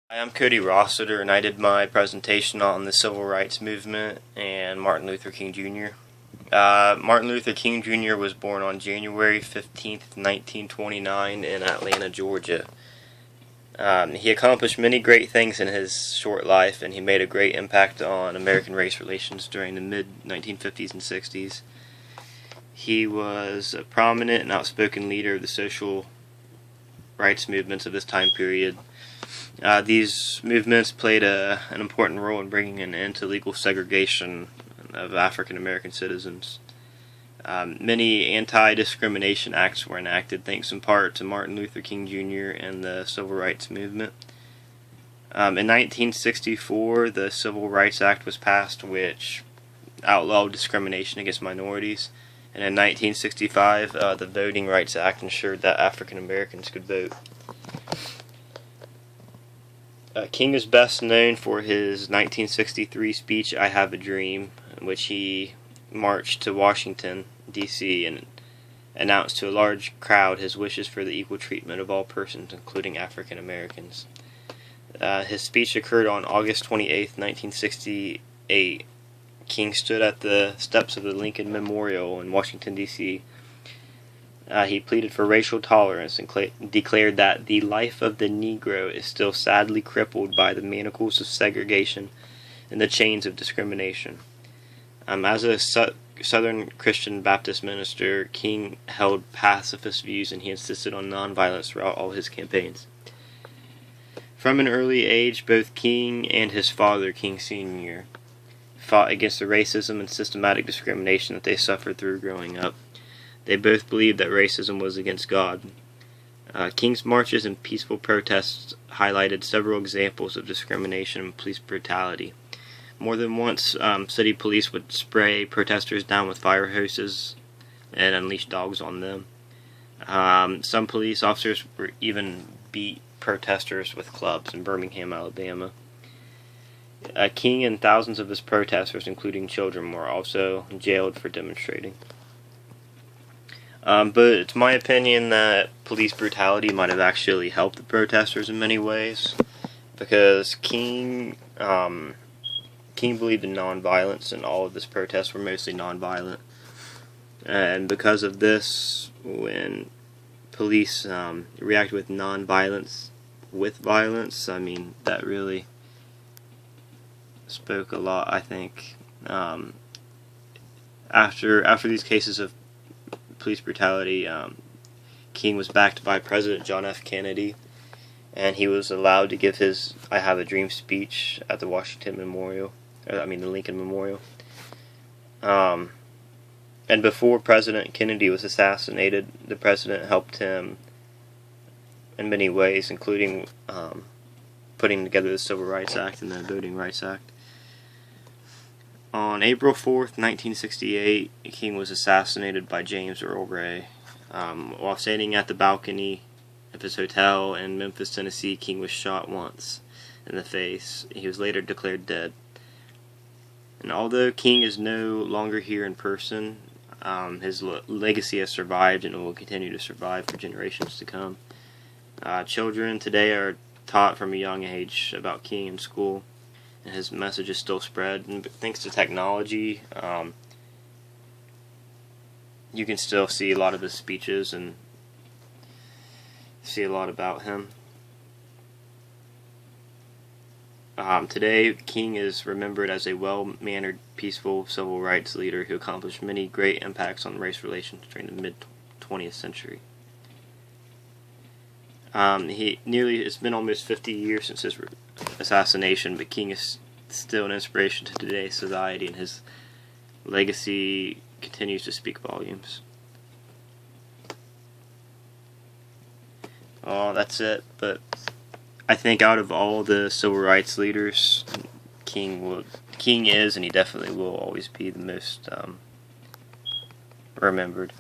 Hi, I'm Cody Rossiter, and I did my presentation on the Civil Rights Movement and Martin Luther King Jr. Martin Luther King Jr. was born on January 15th, 1929 in Atlanta, Georgia. He accomplished many great things in his short life, and he made a great impact on American race relations during the mid-1950s and 60s. He was a prominent and outspoken leader of the social rights movements of this time period. These movements played an important role in bringing an end to legal segregation of African American citizens. Many anti-discrimination acts were enacted thanks in part to Martin Luther King Jr. and the Civil Rights Movement. In 1964, the Civil Rights Act was passed, which outlawed discrimination against minorities. And in 1965, the Voting Rights Act ensured that African Americans could vote. King is best known for his 1963 speech, "I Have a Dream," in which he marched to Washington, D.C., and announced to a large crowd his wishes for the equal treatment of all persons, including African Americans. His speech occurred on August 28, 1968. King stood at the steps of the Lincoln Memorial in Washington, D.C. He pleaded for racial tolerance and declared that the life of the Negro is still sadly crippled by the manacles of segregation and the chains of discrimination. As a Southern Christian Baptist minister, King held pacifist views, and he insisted on nonviolence throughout all his campaigns. From an early age, both King and his father, King Sr., fought against the racism and systematic discrimination that they suffered through growing up. They both believed that racism was against God. King's marches and peaceful protests highlighted several examples of discrimination and police brutality. More than once, city police would spray protesters down with fire hoses and unleash dogs on them. Some police officers were even beat protesters with clubs in Birmingham, Alabama. King and thousands of his protesters, including children, were also jailed for demonstrating. But it's my opinion that police brutality might have actually helped the protesters in many ways, because King believed in nonviolence, and all of his protests were mostly nonviolent. And because of this, when police react with nonviolence with violence, that really spoke a lot, I think. After these cases of police brutality, King was backed by President John F. Kennedy, and he was allowed to give his "I Have a Dream" speech at the the Lincoln Memorial. And before President Kennedy was assassinated, the president helped him in many ways, including putting together the Civil Rights Act and the Voting Rights Act. On April 4th, 1968, King was assassinated by James Earl Ray. While standing at the balcony of his hotel in Memphis, Tennessee, King was shot once in the face. He was later declared dead. And although King is no longer here in person, his legacy has survived and will continue to survive for generations to come. Children today are taught from a young age about King in school, and his message is still spread. And thanks to technology, you can still see a lot of his speeches and see a lot about him. Today, King is remembered as a well-mannered, peaceful civil rights leader who accomplished many great impacts on race relations during the mid-20th century. It's been almost 50 years since his assassination, but King is still an inspiration to today's society, and his legacy continues to speak volumes. Oh, that's it. But I think out of all the civil rights leaders, King is, and he definitely will always be the most remembered.